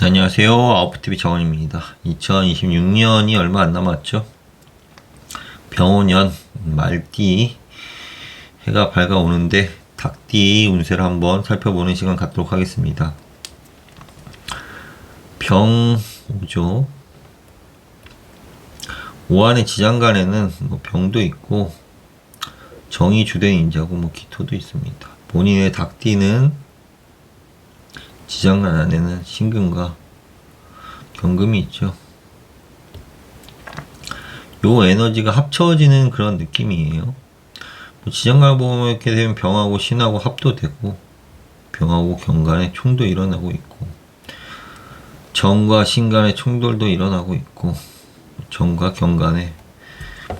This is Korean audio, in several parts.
안녕하세요. 아웃풋TV 정원입니다. 2026년이 얼마 안 남았죠? 병오년 말띠 해가 밝아오는데 닭띠 운세를 한번 살펴보는 시간 갖도록 하겠습니다. 병오죠. 오한의 지장간에는 병도 있고 정이 주된 인자고 기토도 있습니다. 본인의 닭띠는 지장간 안에는 신금과 경금이 있죠. 요 에너지가 합쳐지는 그런 느낌이에요. 지장간을 보면 이렇게 되면 병하고 신하고 합도 되고, 병하고 경간에 총도 일어나고 있고, 정과 신간의 충돌도 일어나고 있고, 정과 경간의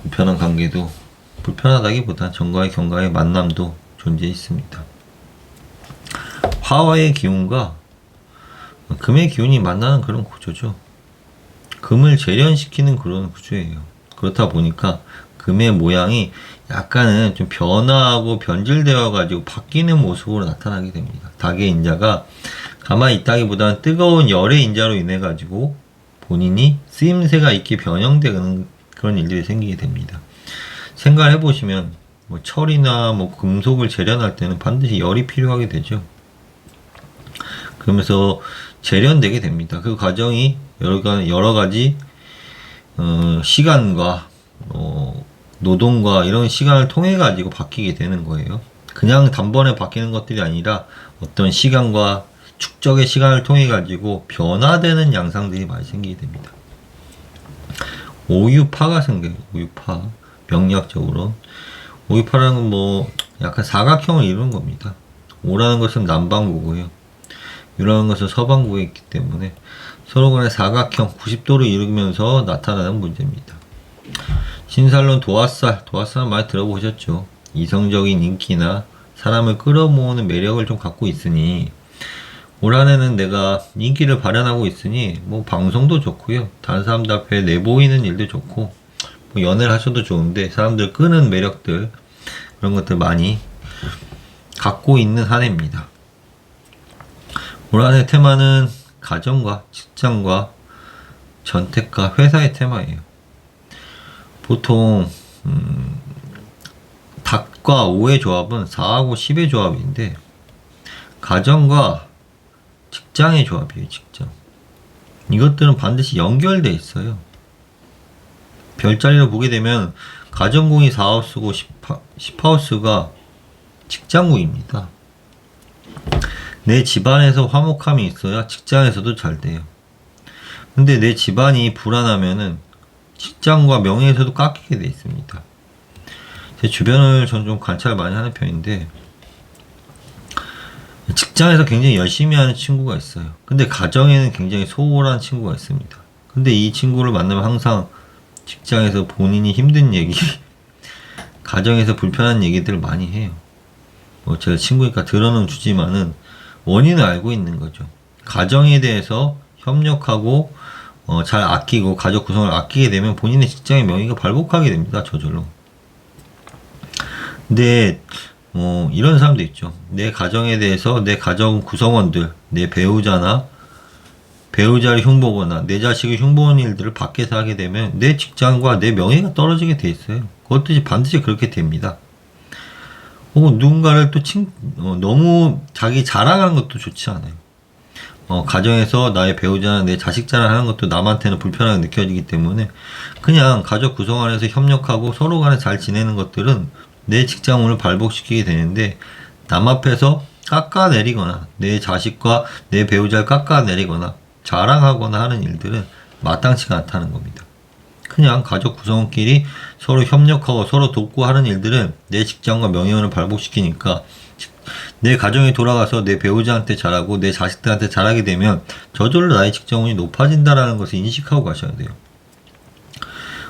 불편한 관계도, 불편하다기보다 정과의 경간의 만남도 존재해 있습니다. 화와의 기운과 금의 기운이 만나는 그런 구조죠. 금을 재련시키는 그런 구조예요. 그렇다 보니까 금의 모양이 약간은 좀 변화하고 변질되어 가지고 바뀌는 모습으로 나타나게 됩니다. 닭의 인자가 가만히 있다기보다는 뜨거운 열의 인자로 인해 가지고 본인이 쓰임새가 있게 변형되는 그런 일들이 생기게 됩니다. 생각해 보시면 철이나 금속을 재련할 때는 반드시 열이 필요하게 되죠. 그러면서 재련되게 됩니다. 그 과정이 여러 가지 시간과 노동과 이런 시간을 통해 가지고 바뀌게 되는 거예요. 그냥 단번에 바뀌는 것들이 아니라 어떤 시간과 축적의 시간을 통해 가지고 변화되는 양상들이 많이 생기게 됩니다. 오유파가 생겨요. 오유파. 명리학적으로 오유파라는 건 약간 사각형을 이루는 겁니다. 오라는 것은 남반구고요. 유라는 것은 서반구에 있기 때문에 서로 간의 사각형 90도를 이루면서 나타나는 문제입니다. 신살론 도화살은 많이 들어보셨죠? 이성적인 인기나 사람을 끌어모으는 매력을 좀 갖고 있으니 올 한해는 내가 인기를 발현하고 있으니 방송도 좋고요. 다른 사람들 앞에 내보이는 일도 좋고 연애를 하셔도 좋은데 사람들 끄는 매력들 그런 것들 많이 갖고 있는 한 해입니다. 올 한해 테마는 가정과 직장과 전택과 회사의 테마예요. 보통 닭과 오의 조합은 4하고 10의 조합인데 가정과 직장의 조합이에요. 직장. 이것들은 반드시 연결돼 있어요. 별자리로 보게 되면 가정궁이 4하우스고 10하우스가 직장궁입니다. 내 집안에서 화목함이 있어야 직장에서도 잘 돼요. 근데 내 집안이 불안하면은 직장과 명예에서도 깎이게 돼 있습니다. 제 주변을 전 좀 관찰 많이 하는 편인데 직장에서 굉장히 열심히 하는 친구가 있어요. 근데 가정에는 굉장히 소홀한 친구가 있습니다. 근데 이 친구를 만나면 항상 직장에서 본인이 힘든 얘기, 가정에서 불편한 얘기들을 많이 해요. 제가 친구니까 들어는 주지만은 원인을 알고 있는 거죠. 가정에 대해서 협력하고 잘 아끼고 가족 구성을 아끼게 되면 본인의 직장의 명예가 발복하게 됩니다. 저절로. 근데 이런 사람도 있죠. 내 가정에 대해서 내 가정 구성원들, 내 배우자나 배우자를 흉보거나 내 자식을 흉보는 일들을 밖에서 하게 되면 내 직장과 내 명예가 떨어지게 돼 있어요. 그것도 반드시 그렇게 됩니다. 혹은 누군가를 또 너무 자기 자랑하는 것도 좋지 않아요. 가정에서 나의 배우자나 내 자식 자랑하는 것도 남한테는 불편하게 느껴지기 때문에 그냥 가족 구성 안에서 협력하고 서로 간에 잘 지내는 것들은 내 직장운을 발복시키게 되는데 남 앞에서 깎아내리거나 내 자식과 내 배우자를 깎아내리거나 자랑하거나 하는 일들은 마땅치가 않다는 겁니다. 그냥 가족 구성원끼리 서로 협력하고 서로 돕고 하는 일들은 내 직장과 명예운을 발복시키니까 내 가정에 돌아가서 내 배우자한테 잘하고 내 자식들한테 잘하게 되면 저절로 나의 직장운이 높아진다라는 것을 인식하고 가셔야 돼요.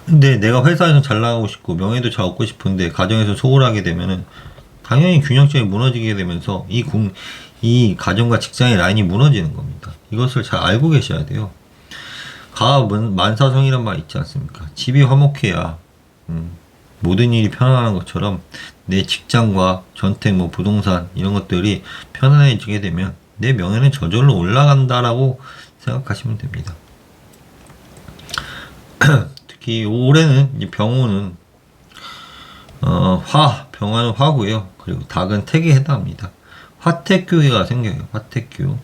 근데 내가 회사에서 잘 나가고 싶고 명예도 잘 얻고 싶은데 가정에서 소홀하게 되면은 당연히 균형점이 무너지게 되면서 이 가정과 직장의 라인이 무너지는 겁니다. 이것을 잘 알고 계셔야 돼요. 가업은 만사성이란 말 있지 않습니까? 집이 화목해야 모든 일이 편안한 것처럼 내 직장과 전택, 부동산 이런 것들이 편안해지게 되면 내 명예는 저절로 올라간다라고 생각하시면 됩니다. 특히 올해는 이 병호는 병화는 화고요. 그리고 닭은 택에 해당합니다. 화택교회가 생겨요. 화택교.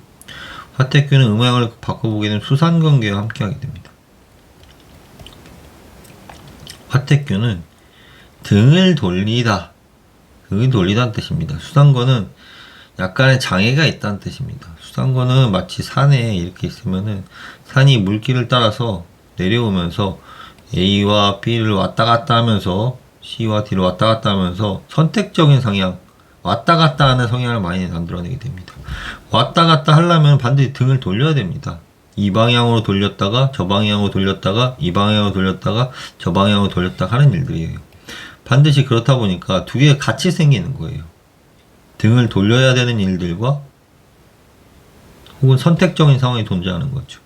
화택교는 음양을 바꿔보게 되면 수산관계와 함께하게 됩니다. 화택교는 등을 돌리다. 등을 돌리다는 뜻입니다. 수산권은 약간의 장애가 있다는 뜻입니다. 수산권은 마치 산에 이렇게 있으면은 산이 물길을 따라서 내려오면서 A와 B를 왔다 갔다 하면서 C와 D를 왔다 갔다 하면서 선택적인 성향, 왔다 갔다 하는 성향을 많이 만들어내게 됩니다. 왔다 갔다 하려면 반드시 등을 돌려야 됩니다. 이 방향으로 돌렸다가 저 방향으로 돌렸다가 이 방향으로 돌렸다가 저 방향으로 돌렸다가 하는 일들이에요. 반드시 그렇다 보니까 두 개가 같이 생기는 거예요. 등을 돌려야 되는 일들과 혹은 선택적인 상황이 존재하는 거죠.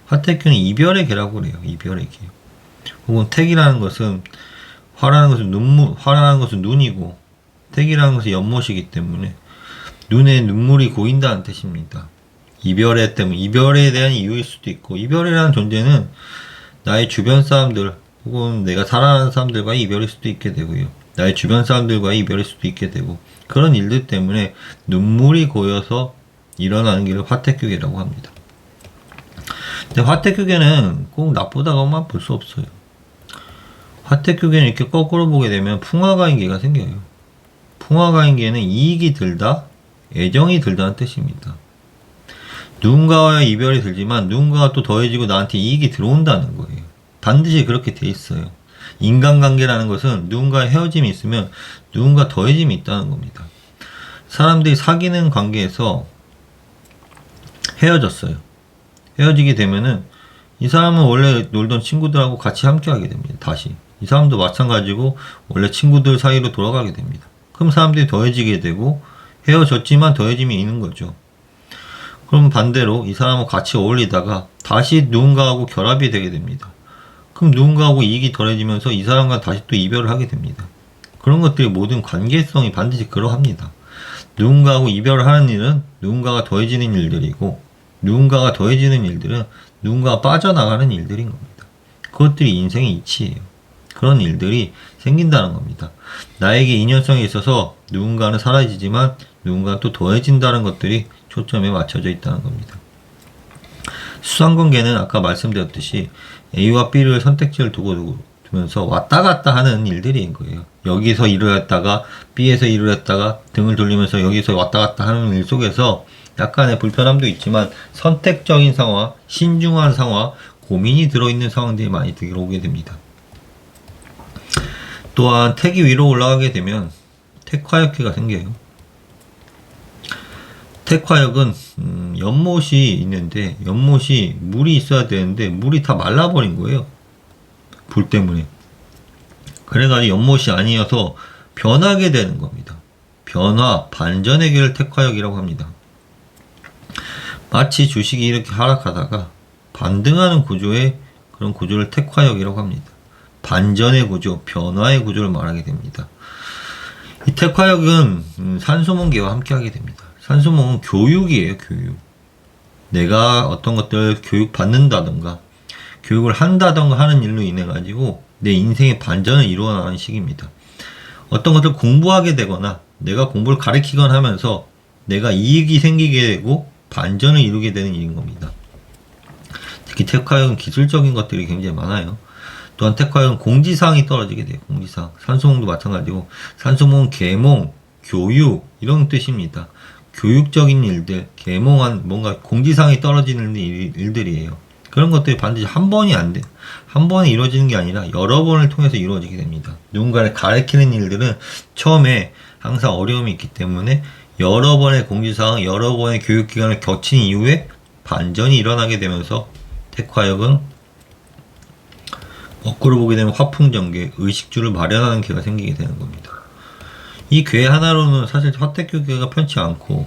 화택교는 이별의 개라고 그래요. 이별의 개. 혹은 택이라는 것은 화라는 것은 눈이고 택이라는 것은 연못이기 때문에 눈에 눈물이 고인다는 뜻입니다. 이별에 대한 이유일 수도 있고, 이별이라는 존재는 나의 주변 사람들 혹은 내가 사랑하는 사람들과의 이별일 수도 있게 되고요. 나의 주변 사람들과의 이별일 수도 있게 되고, 그런 일들 때문에 눈물이 고여서 일어나는 길을 화택교계라고 합니다. 근데 화택교계는 꼭 나쁘다고만 볼 수 없어요. 화택교계는 이렇게 거꾸로 보게 되면 풍화가인계가 생겨요. 풍화가인계는 이익이 들다, 애정이 들다는 뜻입니다. 누군가와의 이별이 들지만 누군가가 또 더해지고 나한테 이익이 들어온다는 거예요. 반드시 그렇게 돼 있어요. 인간관계라는 것은 누군가의 헤어짐이 있으면 누군가 더해짐이 있다는 겁니다. 사람들이 사귀는 관계에서 헤어졌어요. 헤어지게 되면은 이 사람은 원래 놀던 친구들하고 같이 함께 하게 됩니다. 다시. 이 사람도 마찬가지고 원래 친구들 사이로 돌아가게 됩니다. 그럼 사람들이 더해지게 되고 헤어졌지만 더해짐이 있는 거죠. 그럼 반대로 이 사람하고 같이 어울리다가 다시 누군가하고 결합이 되게 됩니다. 그럼 누군가하고 이익이 덜해지면서 이 사람과 다시 또 이별을 하게 됩니다. 그런 것들이 모든 관계성이 반드시 그러합니다. 누군가하고 이별을 하는 일은 누군가가 더해지는 일들이고, 누군가가 더해지는 일들은 누군가가 빠져나가는 일들인 겁니다. 그것들이 인생의 이치예요. 그런 일들이 생긴다는 겁니다. 나에게 인연성이 있어서 누군가는 사라지지만 누군가는 또 더해진다는 것들이 초점에 맞춰져 있다는 겁니다. 수상관계는 아까 말씀드렸듯이 A와 B를 선택지를 두면서 왔다 갔다 하는 일들인 거예요. 여기서 일을 했다가 B에서 일을 했다가 등을 돌리면서 여기서 왔다 갔다 하는 일 속에서 약간의 불편함도 있지만 선택적인 상황, 신중한 상황, 고민이 들어있는 상황들이 많이 들어오게 됩니다. 또한 택이 위로 올라가게 되면 택화역기가 생겨요. 택화역은 연못이 있는데 연못이 물이 있어야 되는데 물이 다 말라버린 거예요. 불 때문에. 그래가지고 연못이 아니어서 변하게 되는 겁니다. 변화, 반전의 길을 택화역이라고 합니다. 마치 주식이 이렇게 하락하다가 반등하는 구조의 그런 구조를 택화역이라고 합니다. 반전의 구조, 변화의 구조를 말하게 됩니다. 이 택화역은 산소몽계와 함께하게 됩니다. 산소몽은 교육이에요, 교육. 내가 어떤 것들을 교육받는다던가 교육을 한다던가 하는 일로 인해 가지고 내 인생의 반전을 이루어나가는 시기입니다. 어떤 것을 공부하게 되거나 내가 공부를 가르치거나 하면서 내가 이익이 생기게 되고 반전을 이루게 되는 일인 겁니다. 특히 택화역은 기술적인 것들이 굉장히 많아요. 또한 택화역은 공지사항이 떨어지게 돼요. 공지사항. 산소몽도 마찬가지고 산소몽은 계몽, 교육 이런 뜻입니다. 교육적인 일들, 계몽한 뭔가 공지사항이 떨어지는 일들이에요. 그런 것들이 반드시 한 번이 안 돼. 한 번에 이루어지는 게 아니라 여러 번을 통해서 이루어지게 됩니다. 누군가를 가르치는 일들은 처음에 항상 어려움이 있기 때문에 여러 번의 공지사항, 여러 번의 교육기간을 거친 이후에 반전이 일어나게 되면서 택화역은 거꾸로 보게 되면 화풍전개, 의식주를 마련하는 계가 생기게 되는 겁니다. 이 궤 하나로는 사실 화택교계가 편치 않고,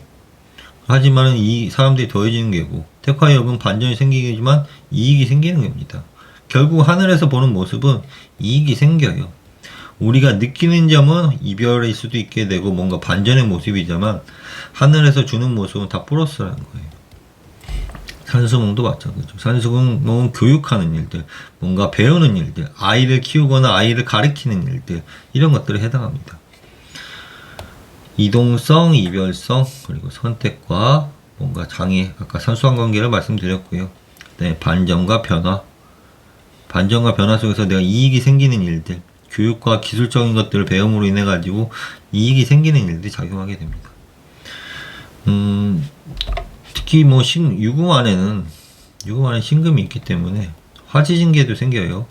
하지만 이 사람들이 더해지는 계고, 택화역은 반전이 생기지만 이익이 생기는 겁니다. 결국 하늘에서 보는 모습은 이익이 생겨요. 우리가 느끼는 점은 이별일 수도 있게 되고 뭔가 반전의 모습이지만 하늘에서 주는 모습은 다 플러스라는 거예요. 산수몽도 마찬가지죠. 산수몽은 교육하는 일들, 뭔가 배우는 일들, 아이를 키우거나 아이를 가르치는 일들, 이런 것들에 해당합니다. 이동성, 이별성, 그리고 선택과 뭔가 장애, 아까 산수한 관계를 말씀드렸고요. 네, 반전과 변화. 반전과 변화 속에서 내가 이익이 생기는 일들, 교육과 기술적인 것들을 배움으로 인해 가지고 이익이 생기는 일들이 작용하게 됩니다. 특히 뭐 유금 안에는 신금이 있기 때문에 화지진계도 생겨요.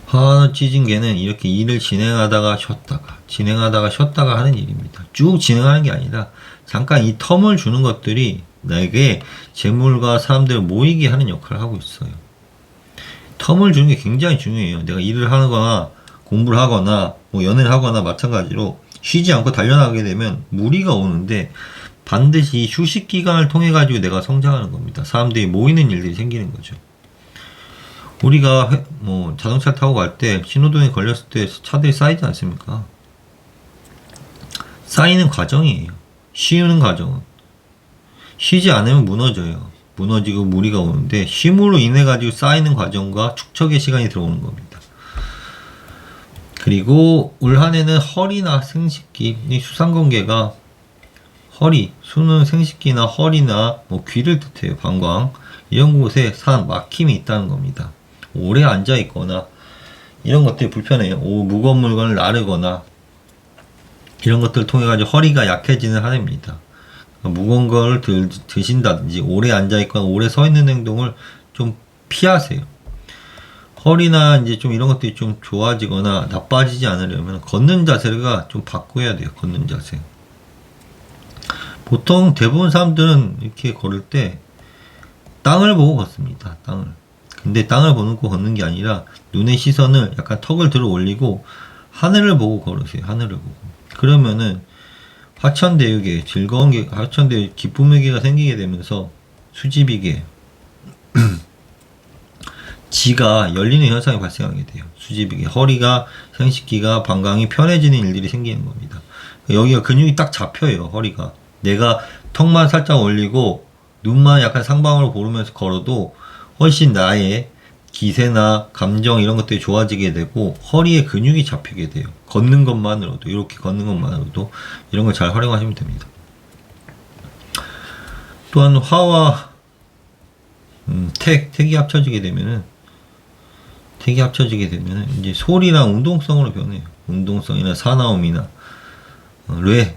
화지진계는 이렇게 일을 진행하다가 쉬었다가 하는 일입니다. 쭉 진행하는 게 아니라 잠깐 이 텀을 주는 것들이 나에게 재물과 사람들을 모이게 하는 역할을 하고 있어요. 텀을 주는 게 굉장히 중요해요. 내가 일을 하거나 공부를 하거나 뭐 연애를 하거나 마찬가지로 쉬지 않고 달려나가게 되면 무리가 오는데 반드시 휴식 기간을 통해 가지고 내가 성장하는 겁니다. 사람들이 모이는 일들이 생기는 거죠. 우리가 뭐 자동차 타고 갈 때 신호등에 걸렸을 때 차들이 쌓이지 않습니까? 쌓이는 과정이에요. 쉬는 과정은. 쉬지 않으면 무너져요. 무너지고 무리가 오는데 쉼으로 인해 가지고 쌓이는 과정과 축적의 시간이 들어오는 겁니다. 그리고 올 한해는 허리나 생식기, 이 수상관계가 수는 생식기나 허리나 뭐 귀를 뜻해요. 방광 이런 곳에 막힘이 있다는 겁니다. 오래 앉아 있거나 이런 것들이 불편해요. 무거운 물건을 나르거나 이런 것들을 통해 가지고 허리가 약해지는 한 해입니다. 무거운 걸 드신다든지 오래 앉아 있거나 오래 서 있는 행동을 좀 피하세요. 허리나 이제 좀 이런 것들이 좀 좋아지거나 나빠지지 않으려면 걷는 자세가 좀 바꿔야 돼요. 걷는 자세. 보통 대부분 사람들은 이렇게 걸을 때 땅을 보고 걷습니다. 근데 땅을 보고 걷는 게 아니라 눈의 시선을 약간 턱을 들어 올리고 하늘을 보고 걸으세요. 하늘을 보고. 그러면은 화천대유계, 화천대유 기쁨의 계가 생기게 되면서 수지비계, 지가 열리는 현상이 발생하게 돼요. 수지비계, 허리가, 생식기가, 방광이 편해지는 일들이 생기는 겁니다. 여기가 근육이 딱 잡혀요. 허리가. 내가 턱만 살짝 올리고 눈만 약간 상방으로 보면서 걸어도 훨씬 나의 기세나 감정 이런 것들이 좋아지게 되고 허리에 근육이 잡히게 돼요. 걷는 것만으로도 이렇게 걷는 것만으로도 이런 걸 잘 활용하시면 됩니다. 또한 화와 택이 합쳐지게 되면은 이제 소리랑 운동성으로 변해요. 운동성이나 사나움이나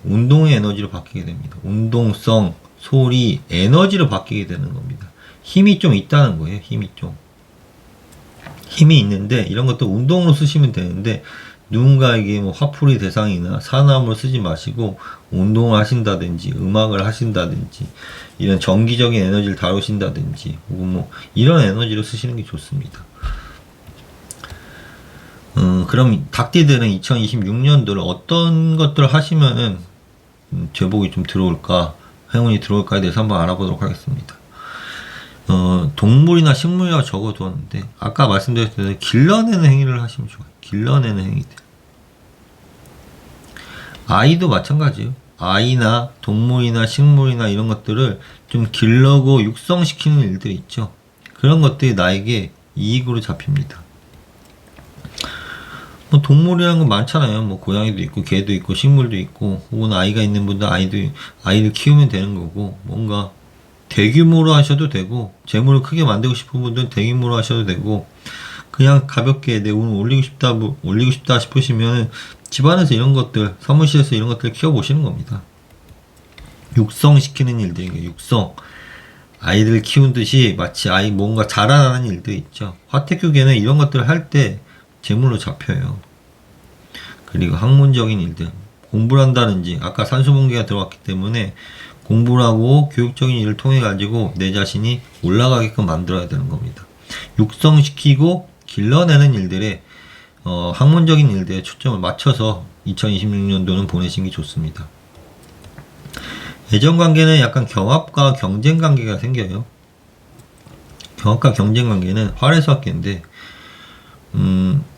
운동의 에너지로 바뀌게 됩니다. 운동성, 소리, 에너지로 바뀌게 되는 겁니다. 힘이 좀 있다는 거예요. 힘이 있는데 이런 것도 운동으로 쓰시면 되는데 누군가에게 뭐 화풀이 대상이나 사나움을 쓰지 마시고 운동을 하신다든지 음악을 하신다든지 이런 정기적인 에너지를 다루신다든지 혹은 뭐 이런 에너지로 쓰시는 게 좋습니다. 그럼 닭띠들은 2026년도를 어떤 것들을 하시면은 제복이 좀 들어올까, 행운이 들어올까에 대해서 한번 알아보도록 하겠습니다. 동물이나 식물이라고 적어두었는데 아까 말씀드렸듯이 길러내는 행위를 하시면 좋아요. 길러내는 행위들. 아이도 마찬가지예요. 아이나 동물이나 식물이나 이런 것들을 좀 길러고 육성시키는 일들이 있죠. 그런 것들이 나에게 이익으로 잡힙니다. 뭐 동물이라는 건 많잖아요. 뭐 고양이도 있고 개도 있고 식물도 있고 혹은 아이가 있는 분들 아이를 키우면 되는 거고 뭔가 대규모로 하셔도 되고 재물을 크게 만들고 싶은 분들은 대규모로 하셔도 되고 그냥 가볍게 내 운을 올리고 싶다 싶으시면 집안에서 이런 것들 사무실에서 이런 것들을 키워보시는 겁니다. 육성시키는 일들이에요. 아이들 키우듯이 마치 아이 뭔가 자라나는 일도 있죠. 화택교계는 이런 것들을 할 때 재물로 잡혀요. 그리고 학문적인 일들 공부를 한다든지 아까 산수봉계가 들어왔기 때문에 공부를 하고 교육적인 일을 통해 가지고 내 자신이 올라가게끔 만들어야 되는 겁니다. 육성시키고 길러내는 일들에 학문적인 일들에 초점을 맞춰서 2026년도는 보내시는 게 좋습니다. 애정관계는 약간 경합과 경쟁관계가 생겨요. 경합과 경쟁관계는 활에서학계인데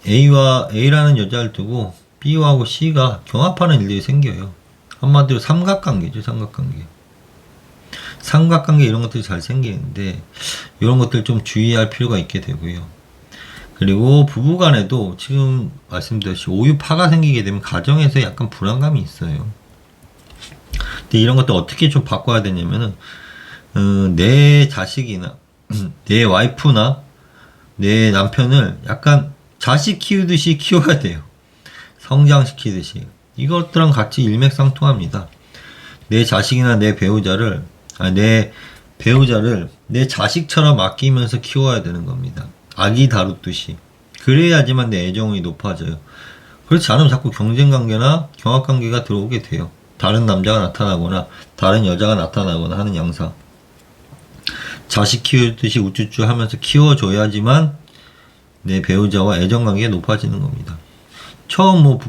A라는 여자를 두고 B하고 C가 경합하는 일들이 생겨요. 한마디로 삼각관계죠, 삼각관계. 삼각관계 이런 것들이 잘 생기는데 이런 것들 좀 주의할 필요가 있게 되고요. 그리고 부부간에도 지금 말씀드렸듯이 오유파가 생기게 되면 가정에서 약간 불안감이 있어요. 근데 이런 것들 어떻게 좀 바꿔야 되냐면은 내 자식이나 내 와이프나 내 남편을 약간 자식 키우듯이 키워야 돼요. 성장시키듯이. 이것들랑 같이 일맥상통합니다. 내 자식이나 내 배우자를 내 자식처럼 아끼면서 키워야 되는 겁니다. 아기 다루듯이. 그래야지만 내 애정이 높아져요. 그렇지 않으면 자꾸 경쟁관계나 경합관계가 들어오게 돼요. 다른 남자가 나타나거나 다른 여자가 나타나거나 하는 양상. 자식 키우듯이 우쭈쭈 하면서 키워줘야지만 내 배우자와 애정관계가 높아지는 겁니다. 처음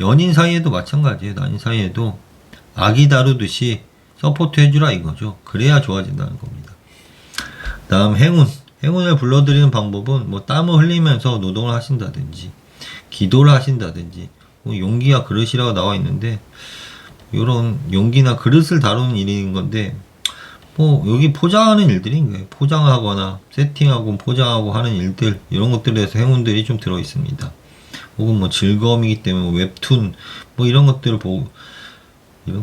연인 사이에도 마찬가지예요. 연인 사이에도 아기 다루듯이 서포트 해주라 이거죠. 그래야 좋아진다는 겁니다. 다음 행운을 불러들이는 방법은 땀을 흘리면서 노동을 하신다든지 기도를 하신다든지 용기와 그릇이라고 나와 있는데 이런 용기나 그릇을 다루는 일인 건데 여기 포장하는 일들인 거예요. 포장하거나 세팅하고 포장하고 하는 일들 이런 것들에서 행운들이 좀 들어 있습니다. 혹은 즐거움이기 때문에 웹툰 이런 것들을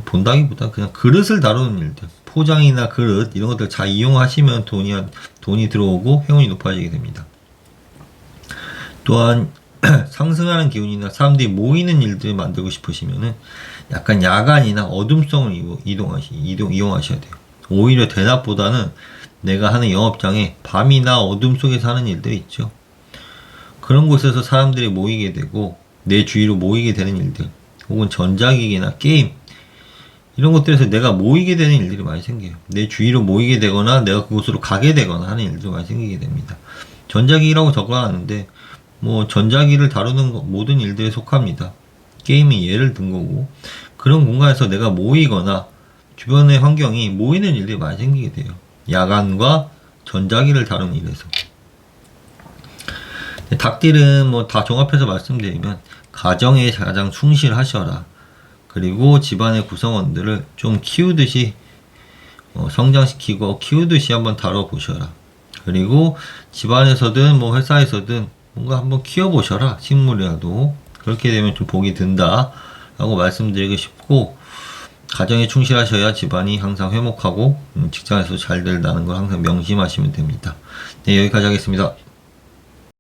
본다기보다 그냥 그릇을 다루는 일들, 포장이나 그릇 이런 것들 잘 이용하시면 돈이 들어오고 행운이 높아지게 됩니다. 또한 상승하는 기운이나 사람들이 모이는 일들을 만들고 싶으시면은 약간 야간이나 어둠성을 이용하셔야 돼요. 오히려 대낮보다는 내가 하는 영업장에 밤이나 어둠 속에서 하는 일들이 있죠. 그런 곳에서 사람들이 모이게 되고 내 주위로 모이게 되는 일들, 혹은 전자기기나 게임 이런 것들에서 내가 모이게 되는 일들이 많이 생겨요. 내 주위로 모이게 되거나 내가 그곳으로 가게 되거나 하는 일들이 많이 생기게 됩니다. 전자기기라고 적어놨는데 전자기기를 다루는 모든 일들에 속합니다. 게임이 예를 든 거고, 그런 공간에서 내가 모이거나 주변의 환경이 모이는 일들이 많이 생기게 돼요. 야간과 전자기를 다루는 일에서. 닭딜은 다 종합해서 말씀드리면 가정에 가장 충실하셔라. 그리고 집안의 구성원들을 좀 키우듯이 성장시키고 키우듯이 한번 다뤄보셔라. 그리고 집안에서든 회사에서든 뭔가 한번 키워보셔라. 식물이라도. 그렇게 되면 좀 복이 든다 라고 말씀드리고 싶고, 가정에 충실하셔야 집안이 항상 회복하고 직장에서 잘 된다는 걸 항상 명심하시면 됩니다. 네, 여기까지 하겠습니다.